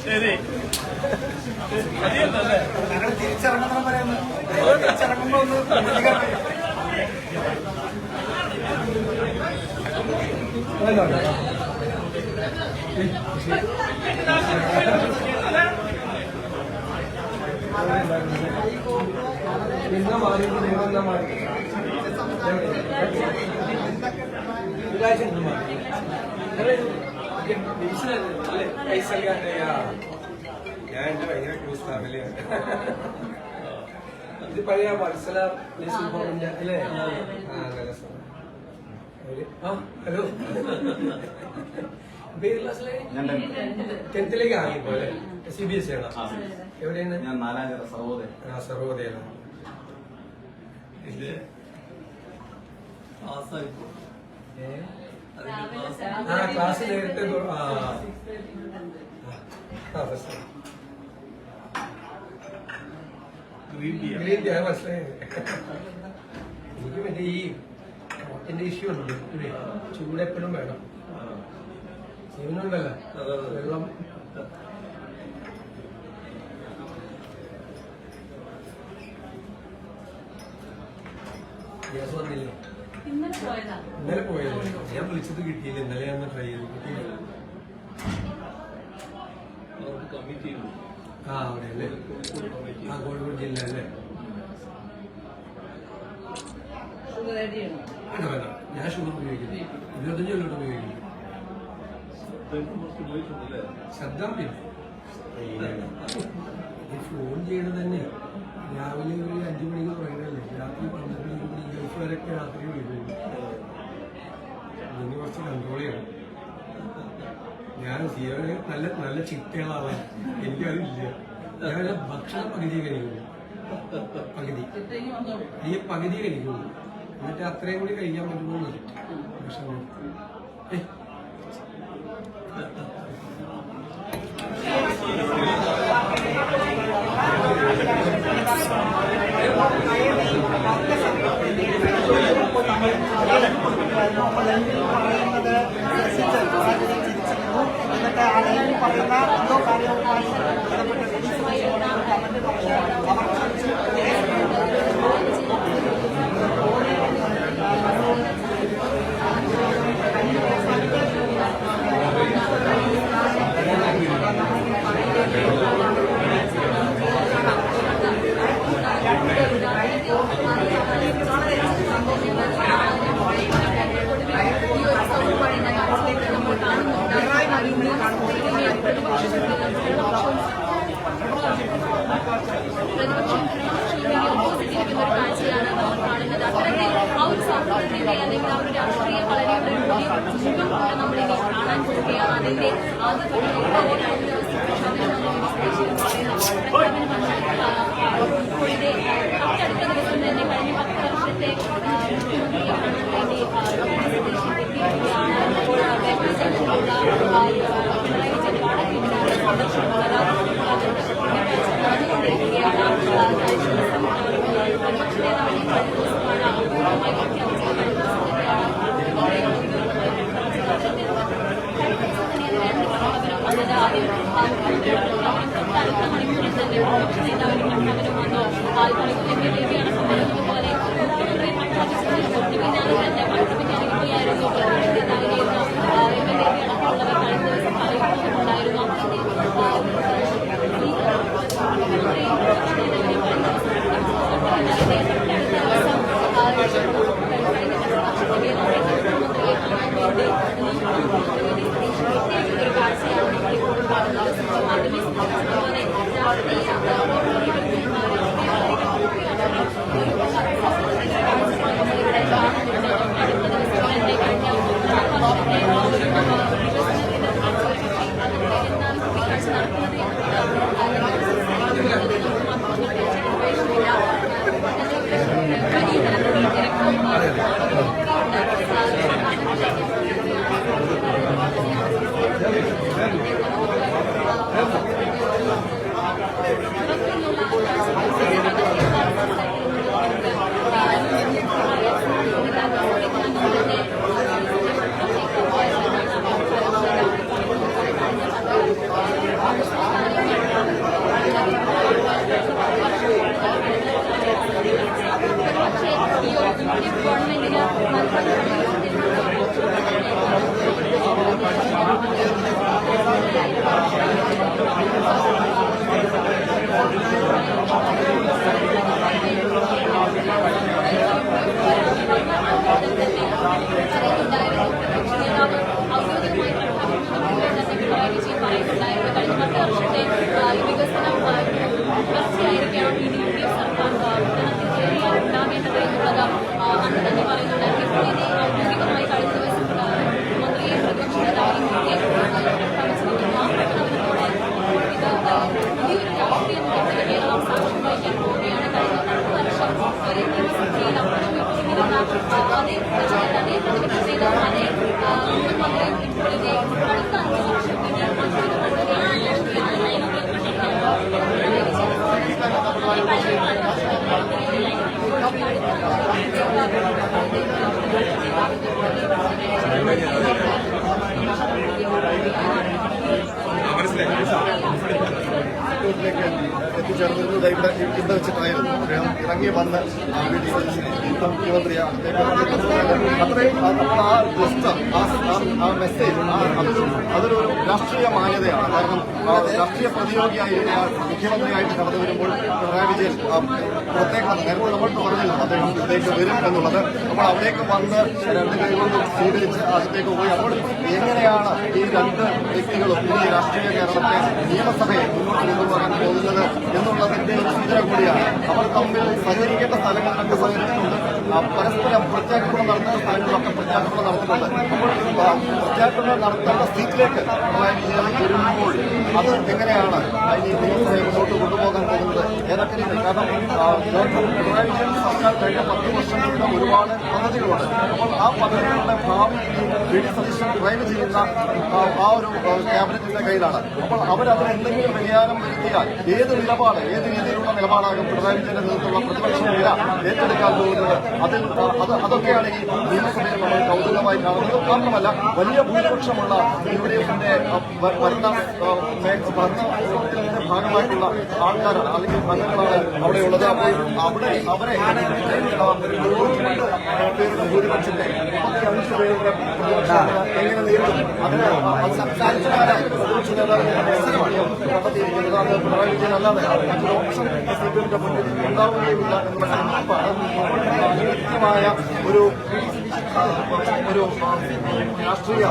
ശരി ഞങ്ങൾ തിരിച്ചിറങ്ങണം പറയുന്നത് തിരിച്ചിറങ്ങുമ്പോ ഒന്ന് ഞാൻ എന്റെ ഭയങ്കര ക്ലോസ് ഫാമിലിയാണ്. ഇത് പഴയ വത്സല അല്ലേ? ഹലോ, ടെൻത്തിലേക്ക് ആകിപ്പോ അല്ലേ? CBSE ആണ്. എവിടെയാണ്? ഞാൻ 4 സർവോദയ. സർവോദയാണ്. ക്ലാസ് നേരത്തെ ഗ്രീൻ ടീ മനസ്സിലായി. എനിക്ക് മറ്റേ ഈ എന്റെ ഇഷ്യൂ ഉണ്ട്, ചൂട് എപ്പോഴും വേണം. ജീവനുണ്ടല്ലോ വെള്ളം. ഗ്യാസ് വന്നില്ലേ? ഇന്നലെ പോയല്ലോ. ഞാൻ വിളിച്ചത് കിട്ടിയില്ല. ഇന്നലെ ഞാൻ ട്രൈ ചെയ്തു, കിട്ടിയില്ല. ആ അവിടെ അല്ലേ? ആ കോഴിക്കോട് ജില്ല അല്ലേ? വേണ്ട വേണ്ട, ഞാൻ ഷുഗർ ഉപയോഗിക്കുന്നു. 25 കൊല്ലോട്ട് ഉപയോഗിക്കുന്നു. ശബ്ദം പിന്നെ ഫോൺ ചെയ്യണത് തന്നെ രാവിലെ ഒരു 5 മണിക്ക് പറയണല്ലേ, രാത്രി 12 മണിക്ക് ഗൾഫ് വരെയൊക്കെ രാത്രി വിളിക്കുന്നു. ഇതിന് കുറച്ച് കൺട്രോൾ ചെയ്യണം. ഞാൻ ജീവന് നല്ല നല്ല ചിട്ടകളാവാൻ എനിക്കതില്ല. ഞാൻ ഭക്ഷണം പകുതി കഴിക്കുന്നു, പകുതി കഴിക്കുന്നു. എന്നിട്ട് അത്രയും കൂടി കഴിക്കാൻ പറ്റുമോ ഭക്ഷണം. എന്നിട്ട് ആളുകൾ പറയുന്ന എന്തോ കാര്യവുമായി ഒരു കാഴ്ചയാണ് നമ്മൾ കാണുന്നത്. അത്തരത്തിൽ ആ ഒരു സമൂഹത്തിന്റെ അല്ലെങ്കിൽ ആ ഒരു രാഷ്ട്രീയ കളരിയുടെ വലിയ മുഖം കൂടെ നമ്മളിനി കാണാൻ പോവുകയാണ്. അതിന്റെ ആദ്യ പടിയായിട്ട് കഴിഞ്ഞ ദിവസം കോഴിക്കോടിന്റെ തൊട്ടടുത്ത ദിവസം തന്നെ കഴിഞ്ഞ 10 വർഷത്തെ പിന്നാലെ അവിടെ വെച്ചിട്ടായിരുന്നു അദ്ദേഹം ഇറങ്ങി വന്ന് മുഖ്യമന്ത്രിയാണ് അത്രയും ആ ജസ്റ്റ് ആ മെസ്സേജ് അതൊരു രാഷ്ട്രീയ മാന്യതയാണ്. കാരണം രാഷ്ട്രീയ പ്രതിയോഗിയായിരുന്ന മുഖ്യമന്ത്രിയായിട്ട് കടന്നു വരുമ്പോൾ പിണറായി വിജയൻ പ്രത്യേകം നേരത്തെ നമ്മൾക്ക് പറഞ്ഞല്ലോ അദ്ദേഹം ഇവിടേക്ക് വരും എന്നുള്ളത്. അപ്പോൾ അവിടേക്ക് വന്ന് രണ്ട് കൈകൊണ്ട് സ്വീകരിച്ച് അതിലേക്ക് പോയി അപ്പോൾ എങ്ങനെയാണ് ഈ രണ്ട് വ്യക്തികളും ഈ രാഷ്ട്രീയ കേരളത്തെ നിയമസഭയെ മുന്നോട്ട് കൊണ്ടുപോകാൻ പോകുന്നത് എന്നുള്ളതിന്റെ ഒരു സൂചന കൂടിയാണ്. അവർ തമ്മിൽ സഹകരിക്കേണ്ട സ്ഥലങ്ങളിലൊക്കെ സഹകരിച്ചിട്ടുണ്ട്, പരസ്പരം പ്രത്യാക്രമണം നടത്തുന്ന സ്ഥലങ്ങളിലൊക്കെ പ്രത്യാക്രമണം നടത്തുന്നുണ്ട്. അപ്പോൾ പ്രത്യാക്രമണം നടത്തേണ്ട സീറ്റിലേക്ക് വരുമ്പോൾ അത് എങ്ങനെയാണ് ഈ നിയമസഭയെ മുന്നോട്ട് കൊണ്ടുപോകാൻ പോകുന്നത് ഏതൊക്കെ രീതിയിൽ? കാരണം പിണറായി വിജയൻ സർക്കാർ കഴിഞ്ഞ 10 വർഷങ്ങളുടെ ഒരുപാട് പദ്ധതികളുണ്ട്. അപ്പോൾ ആ പദ്ധതികളുടെ ഭാവി വി.ഡി. സതീശൻ ഡ്രൈവ് ചെയ്യുന്ന ആ ഒരു ക്യാബിനറ്റിന്റെ കയ്യിലാണ്. അപ്പോൾ അവരതിന് എന്തെങ്കിലും വ്യതിയാനം വരുത്തിയാൽ ഏത് നിലപാട്, ഏത് രീതിയിലുള്ള നിലപാടാകും പിണറായി വിജയന്റെ നേതൃത്വത്തിലുള്ള പ്രതിപക്ഷ നില ഏറ്റെടുക്കാൻ പോകുന്നത്? അതൊക്കെയാണ് ഈ നിയമസഭയിൽ നമ്മൾ കൗതുകമായി കാണുന്നത്. മാത്രമല്ല വലിയ ഭൂരിപക്ഷമുള്ള യു.ഡി.എഫിന്റെ ഭരണത്തിന്റെ ഭാഗമായിട്ടുള്ള ആൾക്കാരാണ് അല്ലെങ്കിൽ അംഗങ്ങളാണ് അവിടെയുള്ളത്. അപ്പോൾ അവരെ പേരുടെ ഭൂരിപക്ഷത്തെ 35 പേരുടെ എങ്ങനെ നേരിടും? അതിന് സംസാരിച്ചവരായി പ്രതിപക്ഷ നേതാവിന്റെ കണ്ടെത്തിയിരിക്കുന്നത് അത് പിണറായി വിജയൻ അല്ലാതെ മറ്റൊരു ഓപ്ഷൻ സിപിഎമ്മിന്റെ മുന്നിൽ ഉണ്ടാവുകയില്ല എന്നുള്ള കണക്കാണ് കൃത്യമായ ഒരു രാഷ്ട്രീയ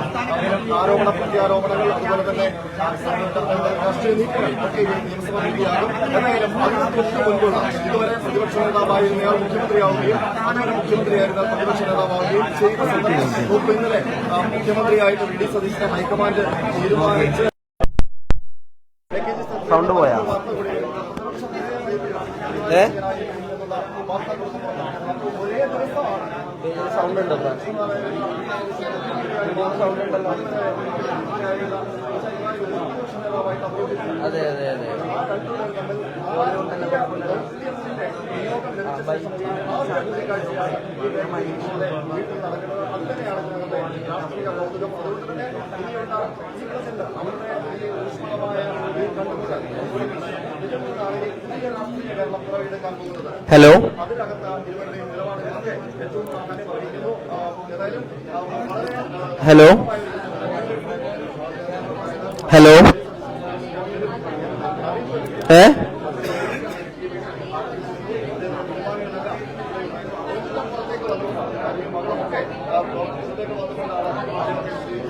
ആരോപണ പ്രത്യാരോപണങ്ങൾ അതുപോലെ തന്നെ രാഷ്ട്രീയ നീക്കങ്ങൾ ഒക്കെ നിയമസഭ നീതിയാകും. എന്തായാലും അതിന് തൊട്ട് മുൻപുള്ള ഇതുവരെ പ്രതിപക്ഷ നേതാവായിരുന്നയാൾ മുഖ്യമന്ത്രിയാവുകയും അങ്ങനെ മുഖ്യമന്ത്രിയായിരുന്ന പ്രതിപക്ഷ നേതാവാവുകയും ചെയ്ത സന്ദർഭം മുമ്പ് ഇന്നലെ മുഖ്യമന്ത്രിയായിട്ട് വി.ഡി. സതീശനെ ഹൈക്കമാൻഡ് തീരുമാനിച്ച് സൗണ്ട് പോയാ ഒരേ ദിവസമാണ് സൗണ്ട് ഉണ്ടോ? സൗണ്ട് ഉണ്ടല്ലോ. അതെ അതെ അതെ hello hello hello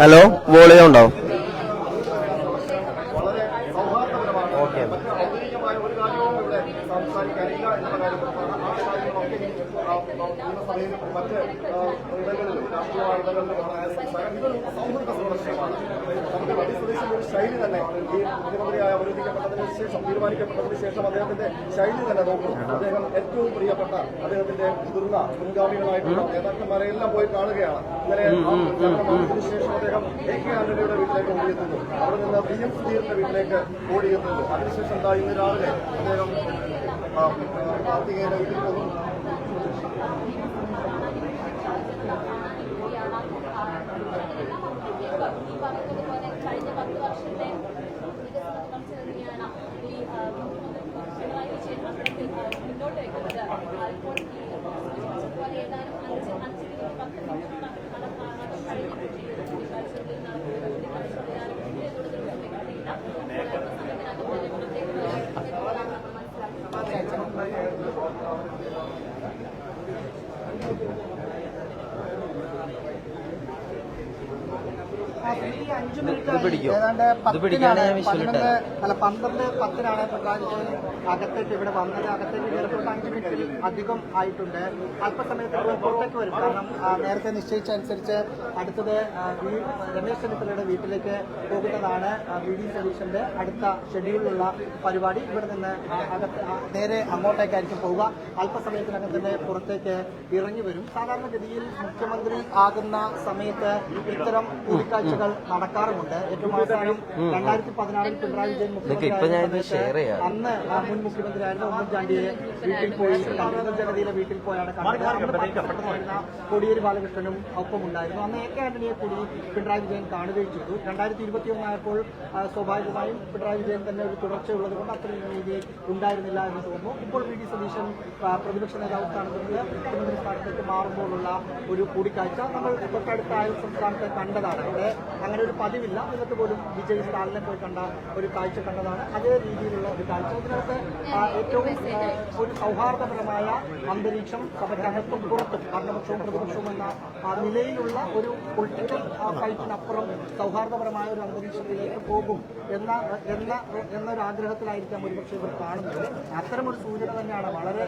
hello volume ഉണ്ടോ? ഓക്കെ സംസാരിക്കാനില്ല എന്നുള്ള കാര്യം ആ കാര്യങ്ങളൊക്കെ നിയമസഭയിൽ മറ്റ് ഇടങ്ങളിലും രാഷ്ട്രീയ ഇടങ്ങളിലും ഇതൊരു സൗഹൃദ പ്രദർശനമാണ്. നമുക്ക് വി.ഡി. സതീശന്റെ ഒരു ശൈലി തന്നെ ഈ മുഖ്യമന്ത്രിയായി അവരോധിക്കപ്പെട്ടതിന് ശേഷം തീരുമാനിക്കപ്പെട്ടതിന് ശേഷം അദ്ദേഹത്തിന്റെ ശൈലി തന്നെ നോക്കും. അദ്ദേഹം ഏറ്റവും പ്രിയപ്പെട്ട അദ്ദേഹത്തിന്റെ മുതിർന്ന മുൻഗാമികളായിട്ടുള്ള നേതാക്കന്മാരെല്ലാം പോയി കാണുകയാണ്. ഇന്നലെ ജനനത്തിന് ശേഷം അദ്ദേഹം A.K. ആന്റണിയുടെ വീട്ടിലേക്ക് ഓടിയെത്തുന്നു, അവിടെ നിന്ന് V.M. സുധീറിന്റെ വീട്ടിലേക്ക് ഓടിയെത്തുന്നു. അതിനുശേഷം എന്താ ഇന്ന് രാവിലെ അദ്ദേഹം കാർത്തികേയന്റെ വീട്ടിൽ പോകുന്നു. കഴിഞ്ഞ 10 വർഷത്തെ വികസന ഈ പിണറായി വിജയൻ അവിടത്തിൽ മുന്നോട്ട് വയ്ക്കുന്നത്. ഇപ്പോൾ പോലെ ഏതാനും 5 10 നിമിഷമാണ് ഏതാണ്ട് 12:10 പിണറായി അകത്തേക്ക് ഇവിടെ വന്നത്. അകത്തേക്ക് കയറിപ്പോട്ട് 5 മിനിറ്റിൽ അധികം ആയിട്ടുണ്ട്. അല്പസമയത്ത് പുറത്തേക്ക് വരും. കാരണം നേരത്തെ നിശ്ചയിച്ചനുസരിച്ച് അടുത്തത് രമേശ് ചെന്നിത്തലയുടെ വീട്ടിലേക്ക് പോകുന്നതാണ് വി.ഡി. സതീശന്റെ അടുത്ത ഷെഡ്യൂളിലുള്ള പരിപാടി. ഇവിടെ നിന്ന് നേരെ അങ്ങോട്ടേക്കായിരിക്കും പോവുക. അല്പസമയത്തിനകം തന്നെ പുറത്തേക്ക് ഇറങ്ങി വരും. സാധാരണഗതിയിൽ മുഖ്യമന്ത്രി ആകുന്ന സമയത്ത് ഇത്തരം കൂടിക്കാഴ്ചകൾ ചർച്ചകൾ നടക്കാറുമുണ്ട്. ഏറ്റവും അവസാനം 2016 പിണറായി വിജയൻ മുഖ്യമന്ത്രി അന്ന് മുൻ മുഖ്യമന്ത്രിയായിരുന്ന ഉമ്മൻചാണ്ടിയെ വീട്ടിൽ പോയി ജനതയിലെ വീട്ടിൽ പോയാണ് കണ്ടത്. കോടിയേരി ബാലകൃഷ്ണനും ഒപ്പമുണ്ടായിരുന്നു. അന്ന് AK ആന്റണിയെ കൂടി പിണറായി വിജയൻ കാണുകയും ചെയ്തു. 2021 ആയപ്പോൾ സ്വാഭാവികമായും പിണറായി വിജയൻ തന്നെ ഒരു തുടർച്ചയുള്ളത് കൊണ്ട് അത്രയും രീതി ഉണ്ടായിരുന്നില്ല എന്ന് തോന്നുന്നു. ഇപ്പോൾ VD സതീശൻ പ്രതിപക്ഷ നേതാവ് സ്ഥാനത്ത് നിന്ന് മുഖ്യമന്ത്രി സ്ഥാനത്തേക്ക് മാറുമ്പോഴുള്ള ഒരു കൂടിക്കാഴ്ച നമ്മൾ തൊട്ടടുത്ത അയൽ സംസ്ഥാനത്തെ കണ്ടതാണ്. അവിടെ അങ്ങനെ ഒരു പതിവില്ല. ഇന്നത്തെ പോലും വിജയ് സ്റ്റാലിനെ പോയി കണ്ട ഒരു കാഴ്ച കണ്ടതാണ്. അതേ രീതിയിലുള്ള ഒരു കാഴ്ച. ഇതിനകത്ത് ഏറ്റവും ഒരു സൗഹാർദ്ദപരമായ അന്തരീക്ഷം സഭയ്ക്കകത്തും പുറത്തും ഭരണപക്ഷവും പ്രതിപക്ഷവും എന്ന നിലയിലുള്ള ഒരു പൊളിറ്റിക്കൽ ഫൈറ്റിനപ്പുറം സൗഹാർദ്ദപരമായ ഒരു അന്തരീക്ഷത്തിലേക്ക് പോകും എന്നൊരു ആഗ്രഹത്തിലായിരിക്കാം ഒരുപക്ഷെ ഇവർ കാണുന്നത്. അത്തരമൊരു സൂചന തന്നെയാണ്. വളരെ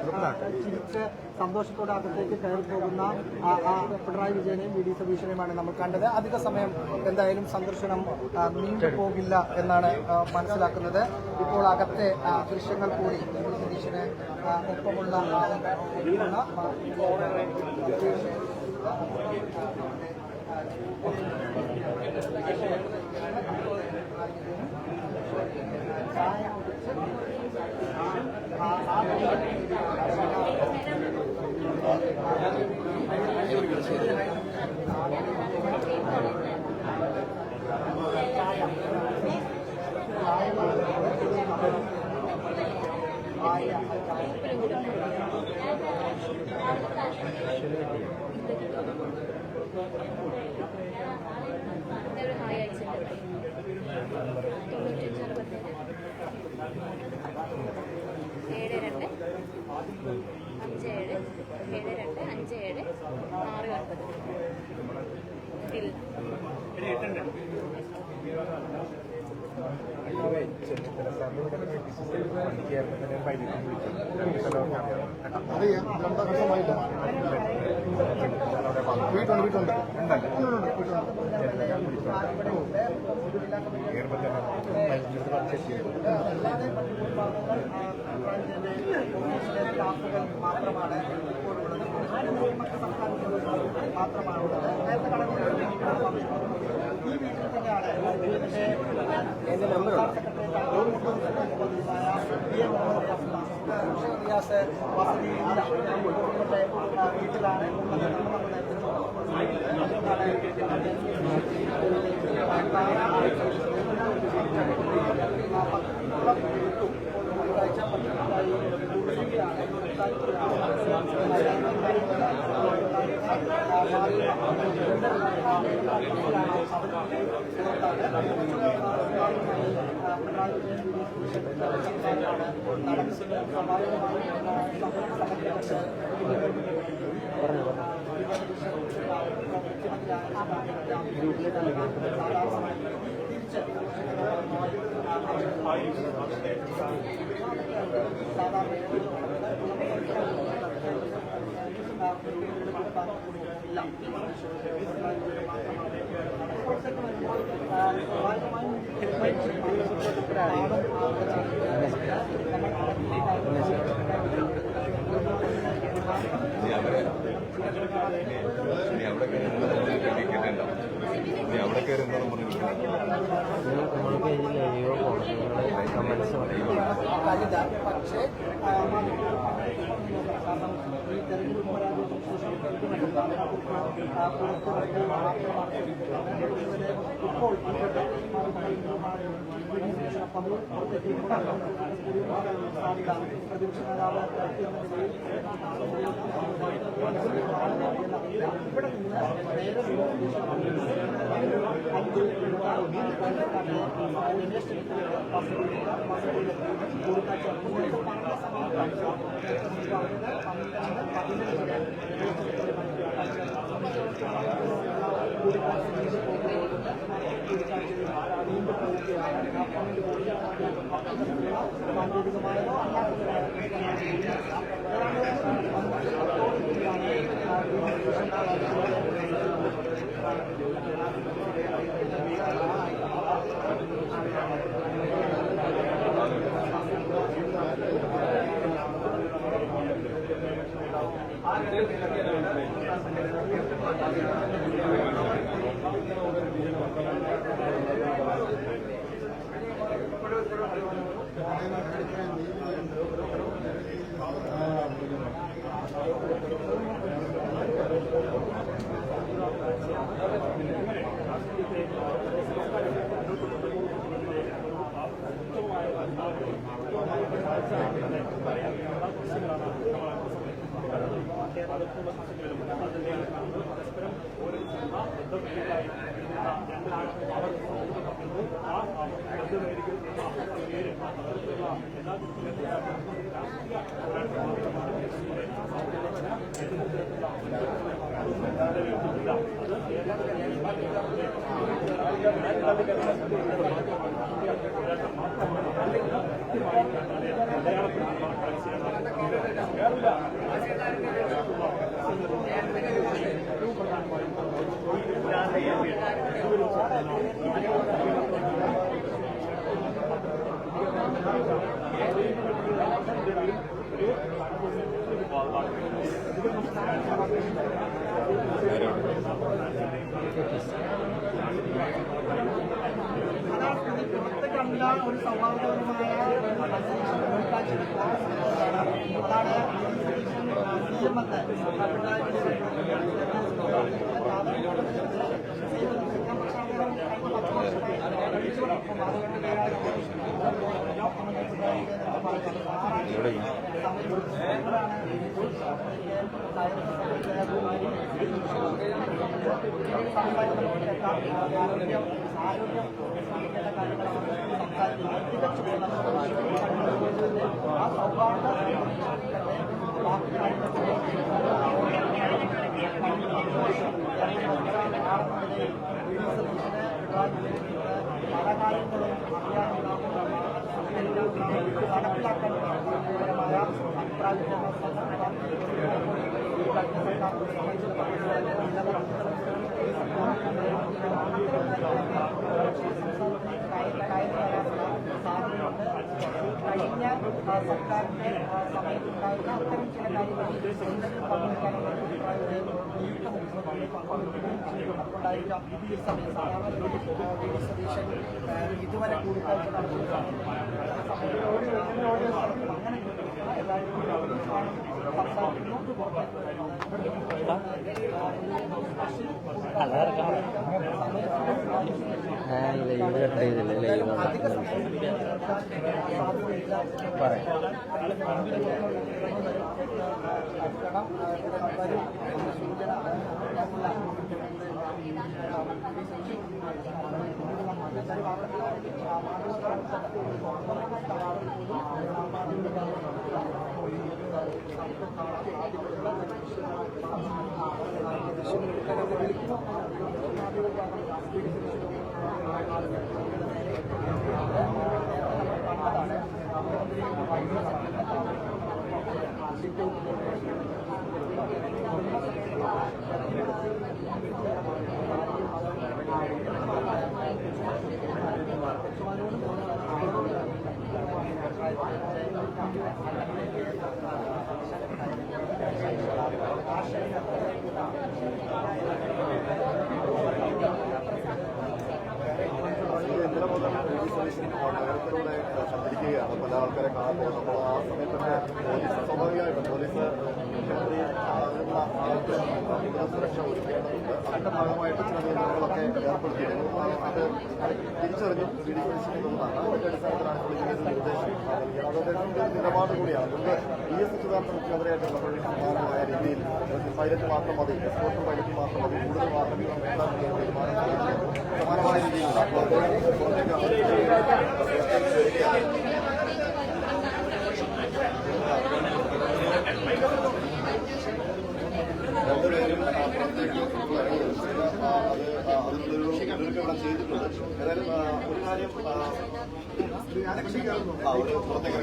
ചിരിച്ച് സന്തോഷത്തോടെ അകത്തേക്ക് കയറി പോകുന്ന പിണറായി വിജയനെയും VD സതീശനെയുമാണ് നമ്മൾ കണ്ടത്. അധിക സമയം എന്തായാലും സന്ദർശനം നീണ്ടു പോകില്ല എന്നാണ് മനസ്സിലാക്കുന്നത്. ഇപ്പോൾ അകത്തെ ദൃശ്യങ്ങൾ കൂടി VD സതീശന് ഒപ്പമുള്ള ഒരു ഹായ് അയച്ചിട്ടുണ്ട്. 5 ഒരു സൗഹാർദ്ദപരമായ അതാണ് കഴിഞ്ഞ സർക്കാരിന്റെ സമയത്തുണ്ടായിരുന്ന അത്തരം ചില കാര്യങ്ങൾ പങ്കെടുക്കാനുള്ള അതുകൊണ്ടായിരിക്കാം ഈ സമയം സാധാരണ സതീശൻ ഇതുവരെ കൂടിക്കാഴ്ച നടത്തുന്നതാണ് അങ്ങനെ നഗരത്തിലൂടെ സഞ്ചരിക്കുകയാണ്. പല ആൾക്കാരെ കാണുമ്പോൾ നമ്മൾ ആ സമയത്തൊക്കെ പോലീസ് സ്വാഭാവികമായിട്ടും പോലീസ് മുഖ്യമന്ത്രി സുരക്ഷ ഒരുക്കേണ്ടതുണ്ട്. അതിന്റെ ഭാഗമായിട്ട് ചില നിയന്ത്രണങ്ങളൊക്കെ ഏർപ്പെടുത്തിയിരുന്നു. അത് തിരിച്ചറിഞ്ഞു വി ഡി സതീശനുള്ളതാണ്. അതിന്റെ അടിസ്ഥാനത്തിലാണ് പോലീസിന്റെ നിർദ്ദേശം നൽകിയത്. അത് അദ്ദേഹത്തിന്റെ നിലപാട് കൂടിയാണ്. മുമ്പ് വി എസ് അച്യുതാനന്ദൻ മുഖ്യമന്ത്രിയായിട്ടുള്ളപ്പോൾ സമാനമായ രീതിയിൽ പൈലറ്റ് മാത്രം മതി, എസ്കോർട്ട് പൈലറ്റ് മാത്രം മതി, കൂടുതൽ വാഹനങ്ങൾ വേണ്ട എന്നുള്ള തീരുമാനം സമാനമായ രീതിയിലുള്ള അപ്പോൾ രണ്ടുപേരും ഇവിടെ ചെയ്തിട്ടുണ്ട്. ഏതായാലും ഒരു കാര്യം ഒരു പുറത്തേക്ക്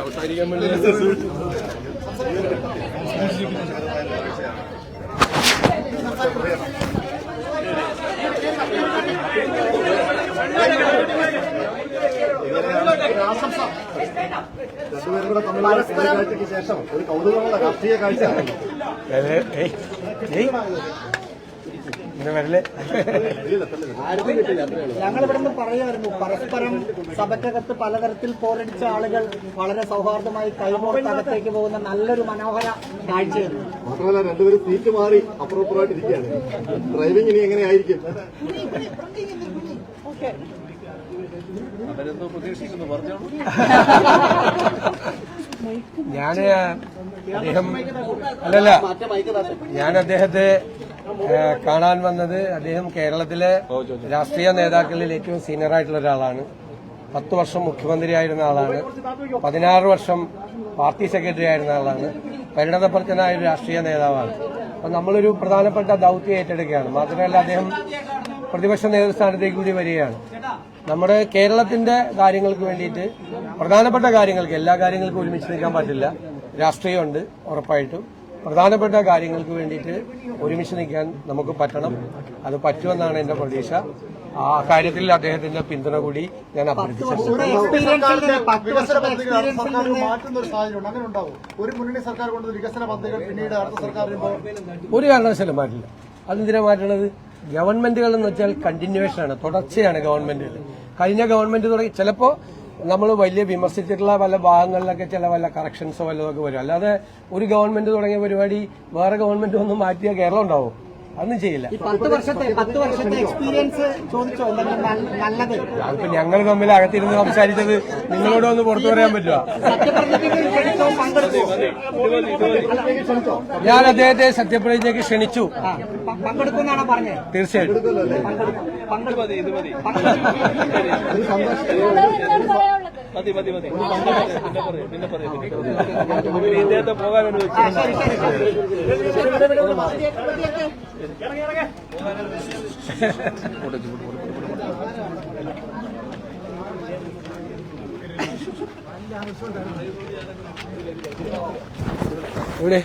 അവസാനിക്കാൻ വേണ്ടി ആശംസ രണ്ടുപേരും കൂടെ തമ്മിലുള്ള കാഴ്ചയ്ക്ക് ശേഷം ഒരു കൗതുകമുള്ള രാഷ്ട്രീയ കാഴ്ചയാണ്. ഞങ്ങളിവിടെ നിന്ന് പറയുമായിരുന്നു, പരസ്പരം സഭയ്ക്കകത്ത് പലതരത്തിൽ പോരടിച്ച ആളുകൾ വളരെ സൗഹാർദ്ദമായി കൈകോർത്തകത്തേക്ക് പോകുന്ന നല്ലൊരു മനോഹര കാഴ്ചയാണ്. മാത്രമല്ല രണ്ടുപേരും സീറ്റ് മാറി അപ്പുറപ്പുറമായിട്ടിരിക്കുകയാണ്. ഡ്രൈവിംഗ് ഇനി എങ്ങനെയായിരിക്കും? അവരെന്തോ പ്രതീക്ഷിക്കുന്നു പറഞ്ഞോളൂ. ഞാൻ അദ്ദേഹത്തെ കാണാൻ വന്നത്, അദ്ദേഹം കേരളത്തിലെ രാഷ്ട്രീയ നേതാക്കളിൽ ഏറ്റവും സീനിയർ ആയിട്ടുള്ള ഒരാളാണ്. 10 വർഷം മുഖ്യമന്ത്രിയായിരുന്ന ആളാണ്. 16 വർഷം പാർട്ടി സെക്രട്ടറി ആയിരുന്ന ആളാണ്. പരിണതപ്രജ്ഞനായ ഒരു രാഷ്ട്രീയ നേതാവാണ്. അപ്പം നമ്മളൊരു പ്രധാനപ്പെട്ട ദൌത്യം ഏറ്റെടുക്കുകയാണ്. മാത്രമല്ല അദ്ദേഹം പ്രതിപക്ഷ നേതൃസ്ഥാനത്തേക്ക് കൂടി വരികയാണ്. നമ്മുടെ കേരളത്തിന്റെ കാര്യങ്ങൾക്ക് വേണ്ടിയിട്ട്, പ്രധാനപ്പെട്ട കാര്യങ്ങൾക്ക്, എല്ലാ കാര്യങ്ങൾക്കും ഒരുമിച്ച് നിൽക്കാൻ പറ്റില്ല. രാഷ്ട്രീയമുണ്ട് ഉറപ്പായിട്ടും. പ്രധാനപ്പെട്ട കാര്യങ്ങൾക്ക് വേണ്ടിയിട്ട് ഒരുമിച്ച് നിൽക്കാൻ നമുക്ക് പറ്റണം. അത് പറ്റുമെന്നാണ് എന്റെ പ്രതീക്ഷ. ആ കാര്യത്തിൽ അദ്ദേഹത്തിന്റെ പിന്തുണ കൂടി ഞാൻ അഭ്യർത്ഥിച്ചിട്ടുണ്ട്. വികസന പദ്ധതികൾ സർക്കാർ മാറ്റുന്ന ഒരു സാഹചര്യം അങ്ങനെ ഉണ്ടാവും. ഒരു മുന്നണി സർക്കാർ കൊണ്ട് വികസന പദ്ധതികൾ പിന്നീട് അടുത്ത സർക്കാർ ഒരു കാരണവശാലും മാറ്റില്ല. അതെന്തിനാ മാറ്റണത്? ഗവൺമെന്റുകൾ എന്ന് വെച്ചാൽ കണ്ടിന്യൂവേഷനാണ്, തുടർച്ചയാണ് ഗവൺമെന്റുകൾ. കഴിഞ്ഞ ഗവൺമെന്റ് തുടങ്ങി ചിലപ്പോൾ നമ്മൾ വലിയ വിമർശിച്ചിട്ടുള്ള പല ഭാഗങ്ങളിലൊക്കെ ചില വല്ല കറക്ഷൻസോ വല്ലതൊക്കെ വരും. അല്ലാതെ ഒരു ഗവൺമെന്റ് തുടങ്ങിയ പരിപാടി വേറെ ഗവൺമെന്റ് ഒന്നും മാറ്റിയാൽ കേരളം ഉണ്ടാവും? അതൊന്നും ചെയ്യില്ല. 10 വർഷത്തെ എക്സ്പീരിയൻസ് ചോദിച്ചോ നല്ലത്? അതിപ്പോ ഞങ്ങൾ തമ്മിൽ അകത്തിരുന്ന് സംസാരിച്ചത് നിങ്ങളോട് ഒന്ന് പുറത്തു പറയാൻ പറ്റുമോ? ഞാൻ അദ്ദേഹത്തെ സത്യപ്രതിജ്ഞയ്ക്ക് ക്ഷണിച്ചു. പങ്കെടുക്കുമെന്നാണോ പറഞ്ഞത്? തീർച്ചയായിട്ടും. മതി പിന്നെ പറയാം ഇദ്ദേഹത്തെ പോകാൻ ഇവിടെ